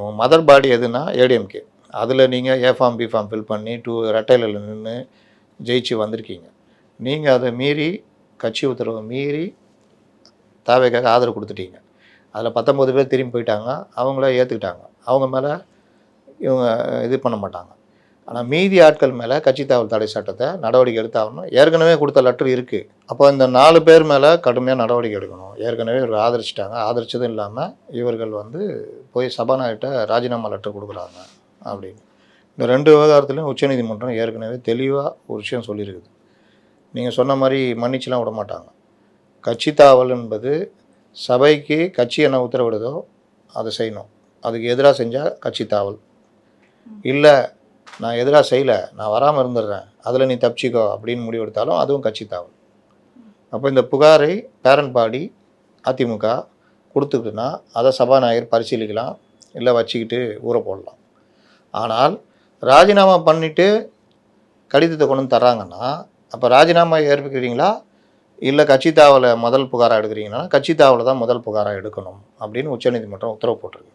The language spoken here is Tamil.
உன் மதர் பாடி எதுனா ஏடிஎம்கே. அதில் நீங்கள் A form B form fill பண்ணி ரெட்டையில நின்று ஜெயிச்சு வந்திருக்கீங்க. நீங்கள் அதை மீறி கட்சி உத்தரவை மீறி தாவேக்காக ஆதரவு கொடுத்துட்டீங்க. அதில் 19 பேர் திரும்பி போயிட்டாங்க. அவங்கள ஏற்றுக்கிட்டாங்க. அவங்க மேலே இவங்க இது பண்ண மாட்டாங்க. ஆனால் மீதி ஆட்கள் மேலே கட்சி தாவல் தடை சட்டத்தை நடவடிக்கை எடுத்தாகணும். ஏற்கனவே கொடுத்த லெட்டர் இருக்குது. அப்போ இந்த 4 பேர் மேலே கடுமையாக நடவடிக்கை எடுக்கணும். ஏற்கனவே இவர்கள் ஆதரிச்சிட்டாங்க. ஆதரிச்சதும் இல்லாமல் இவர்கள் போய் சபாநாயகர்கிட்ட ராஜினாமா லெட்டர் கொடுக்குறாங்க அப்படின்னு. இந்த 2 விவகாரத்துலையும் உச்சநீதிமன்றம் ஏற்கனவே தெளிவாக ஒரு விஷயம் சொல்லியிருக்குது. நீங்கள் சொன்ன மாதிரி மன்னிச்சுலாம் விட மாட்டாங்க. கட்சி தாவல் என்பது சபைக்கு கட்சி என்ன உத்தரவிடுதோ அதை செய்யணும். அதுக்கு எதிராக செஞ்சால் கட்சி தாவல். இல்லை நான் எதிராக செய்யலை, நான் வராமல் இருந்துடுறேன், அதில் நீ தப்பிச்சிக்கோ அப்படின்னு முடிவெடுத்தாலும் அதுவும் கட்சி தாவல். அப்போ இந்த புகாரை பேரண்ட் பாடி அதிமுக கொடுத்துக்குன்னா அதை சபாநாயகர் பரிசீலிக்கலாம், இல்லை வச்சுக்கிட்டு ஊற போடலாம். ஆனால் ராஜினாமா பண்ணிவிட்டு கடிதத்தை கொண்டு வந்து தர்றாங்கன்னா அப்போ ராஜினாமா ஏற்படுறீங்களா, இல்லை கட்சி தாவலை முதல் புகாராக எடுக்கிறீங்கன்னா கட்சி தாவலை தான் முதல் புகாராக எடுக்கணும் அப்படின்னு உச்சநீதிமன்றம் உத்தரவு போட்டிருக்கு.